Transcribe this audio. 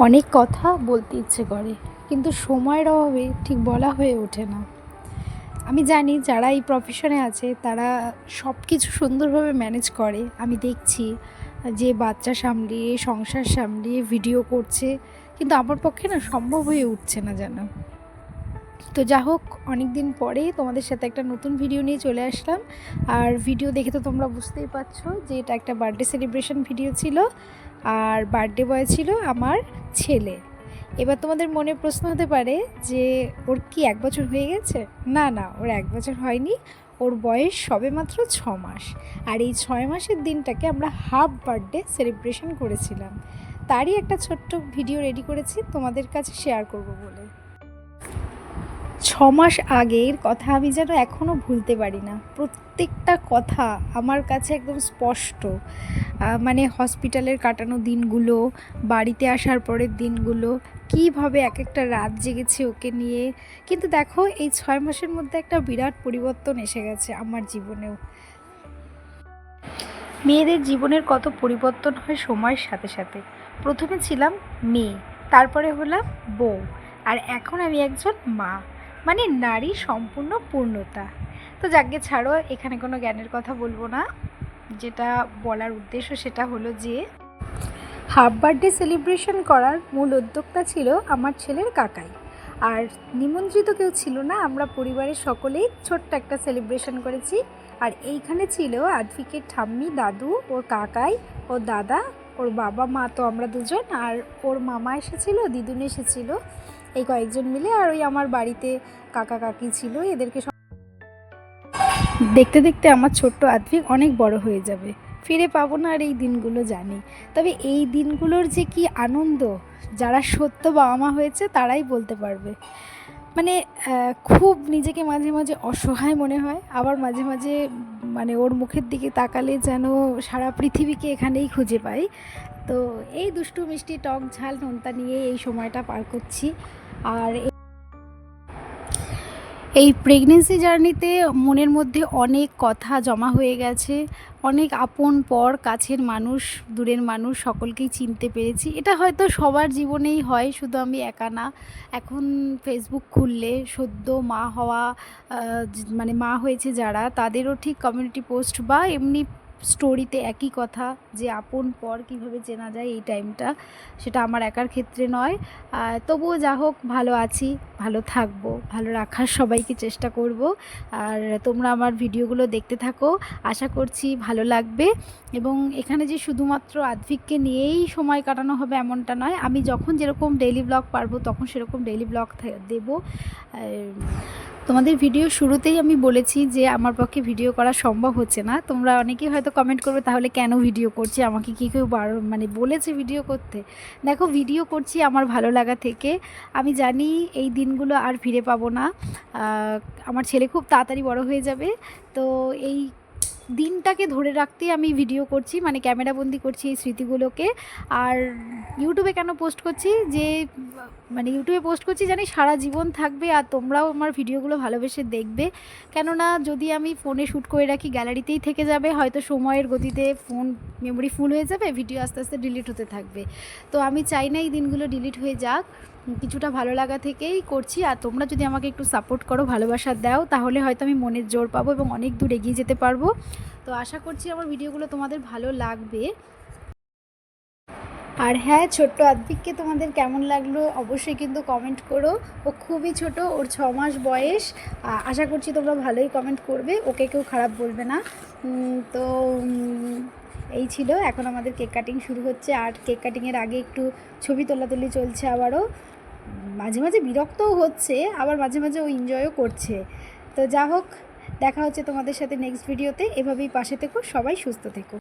অনেক কথা বলতে ইচ্ছে করে, কিন্তু সময়ের অভাবে ঠিক বলা হয়ে ওঠে না। আমি জানি যারা এই প্রফেশনে আছে তারা সব কিছু সুন্দরভাবে ম্যানেজ করে। আমি দেখছি যে বাচ্চা সামলিয়ে, সংসার সামলিয়ে ভিডিও করছে, কিন্তু আমার পক্ষে না সম্ভব হয়ে উঠছে না যেন। তো যা হোক, অনেক দিন পরে তোমাদের সাথে একটা নতুন ভিডিও নিয়ে চলে আসলাম। আর ভিডিও দেখে তো তোমরা বুঝতেই পারছো যে এটা একটা বার্থডে সেলিব্রেশন ভিডিও ছিল, আর বার্থডে বয় ছিল আমার ছেলে। এবার তোমাদের মনে প্রশ্ন হতে পারে যে ওর কি 1 বছর হয়ে গেছে? না না, ওর 1 বছর হয়নি, ওর বয়স সবেমাত্র 6 মাস। আর এই 6 মাসের দিনটাকে আমরা হাফ বার্থডে সেলিব্রেশন করেছিলাম। তারই একটা ছোট্ট ভিডিও রেডি করেছি তোমাদের কাছে শেয়ার করব বলে। 6 মাস আগের কথা আমি যেন এখনও ভুলতে পারি না। প্রত্যেকটা কথা আমার কাছে একদম স্পষ্ট। মানে হসপিটালের কাটানো দিনগুলো, বাড়িতে আসার পরের দিনগুলো, কীভাবে এক একটা রাত জেগেছে ওকে নিয়ে। কিন্তু দেখো, এই 6 মাসের মধ্যে একটা বিরাট পরিবর্তন এসে গেছে আমার জীবনেও। মেয়েদের জীবনের কত পরিবর্তন হয় সময়ের সাথে সাথে। প্রথমে ছিলাম মেয়ে, তারপরে হলাম বউ, আর এখন আমি একজন মা, মানে নারী সম্পূর্ণ পূর্ণতা। তো যাকে ছাড়ো, এখানে কোনো জ্ঞানের কথা বলবো না। যেটা বলার উদ্দেশ্য সেটা হলো যে হাফ বার্থডে সেলিব্রেশন করার মূল উদ্যোক্তা ছিল আমার ছেলের কাকাই। আর নিমন্ত্রিত কেউ ছিল না, আমরা পরিবারের সকলেই ছোট্ট একটা সেলিব্রেশন করেছি। আর এইখানে ছিল আদ্ভিকের ঠাম্মি, দাদু, ওর কাকাই, ওর দাদা, ওর বাবা মা, তো আমরা দুজন, আর ওর মামা এসেছিলো, দিদুন এসেছিল, এই কয়েকজন মিলে। আর ওই আমার বাড়িতে কাকা কাকি ছিল। এদেরকে দেখতে দেখতে আমার ছোট্ট আদ্ভিক অনেক বড় হয়ে যাবে, ফিরে পাবো না আর এই দিনগুলো জানি। তবে এই দিনগুলোর যে কি আনন্দ, যারা সত্য বাবা মা হয়েছে তারাই বলতে পারবে। মানে খুব নিজেকে মাঝে মাঝে অসহায় মনে হয়, আবার মাঝে মাঝে মানে ওর মুখের দিকে তাকালে যেন সারা পৃথিবীকে এখানেই খুঁজে পাই। তো এই দুষ্টু মিষ্টি টক ঝাল নোনতা নিয়ে এই সময়টা পার করছি। আর এই প্রেগনেন্সি জার্নিতে মনের মধ্যে অনেক কথা জমা হয়ে গেছে। অনেক আপন পর, কাছের মানুষ, দূরের মানুষ, সকলকেই চিনতে পেরেছি। এটা হয়তো সবার জীবনেই হয়, শুধু আমি একা না। এখন ফেসবুক খুললে সদ্য মা হওয়া, মানে মা হয়েছে যারা, তাদেরও ঠিক কমিউনিটি পোস্ট বা এমনি স্টোরিতে একই কথা, যে আপন পর কীভাবে চেনা যায় এই টাইমটা, সেটা আমার একার ক্ষেত্রে নয়। তবুও যা হোক, ভালো আছি, ভালো থাকবো, ভালো রাখার সবাইকে চেষ্টা করব। আর তোমরা আমার ভিডিওগুলো দেখতে থাকো, আশা করছি ভালো লাগবে। এবং এখানে যে শুধুমাত্র আদ্ভিককে নিয়েই সময় কাটানো হবে এমনটা নয়, আমি যখন যেরকম ডেইলি ব্লগ পারবো তখন সেরকম ডেইলি ব্লগ দেবো। তোমাদের ভিডিও শুরুতেই আমি বলেছি যে আমার পক্ষে ভিডিও করা সম্ভব হচ্ছে না। তোমরা অনেকেই হয়তো কমেন্ট করবে, তাহলে কেন ভিডিও করছি, আমাকে কি কেউ মানে বলেছে ভিডিও করতে? দেখো, ভিডিও করছি আমার ভালো লাগা থেকে। আমি জানি এই দিনগুলো আর ফিরে পাবো না। আমার ছেলে খুব তাড়াতাড়ি বড় হয়ে যাবে, তো এই দিনটাকে ধরে রাখতেই আমি ভিডিও করছি, মানে ক্যামেরাবন্দি করছি এই স্মৃতিগুলোকে। আর ইউটিউবে কেন পোস্ট করছি, যে মানে ইউটিউবে পোস্ট করছি জানি সারা জীবন থাকবে, আর তোমরাও আমার ভিডিওগুলো ভালোবেসে দেখবে। কেননা যদি আমি ফোনে শ্যুট করে রাখি, গ্যালারিতেই থেকে যাবে, হয়তো সময়ের গতিতে ফোন মেমোরি ফুল হয়ে যাবে, ভিডিও আস্তে আস্তে ডিলিট হতে থাকবে। তো আমি চাই না এই দিনগুলো ডিলিট হয়ে যাক, কিছুটা ভালো লাগা থেকেই করছি। আর তোমরা যদি আমাকে একটু সাপোর্ট করো, ভালোবাসা দাও, তাহলে হয়তো আমি মনের জোর পাবো এবং অনেক দূর এগিয়ে যেতে পারবো। তো আশা করছি আমার ভিডিওগুলো তোমাদের ভালো লাগবে। আর হ্যাঁ, ছোট্ট আদ্ভিককে তোমাদের কেমন লাগলো অবশ্যই কিন্তু কমেন্ট করো। ও খুবই ছোট, ওর 6 মাস বয়স। আশা করছি তোমরা ভালোই কমেন্ট করবে, ওকে কেউ খারাপ বলবে না। তো এই ছিল। এখন আমাদের কেক কাটিং শুরু হচ্ছে, আর কেক কাটিংয়ের আগে একটু ছবি তোলাতুলি চলছে আবারও। মাঝে মাঝে বিরক্তও হচ্ছে, আবার মাঝে মাঝে ও এনজয়ও করছে। তো যা হোক, দেখা হচ্ছে তোমাদের সাথে নেক্সট ভিডিওতে। এভাবেই পাশে থেকো, সবাই সুস্থ থেকো।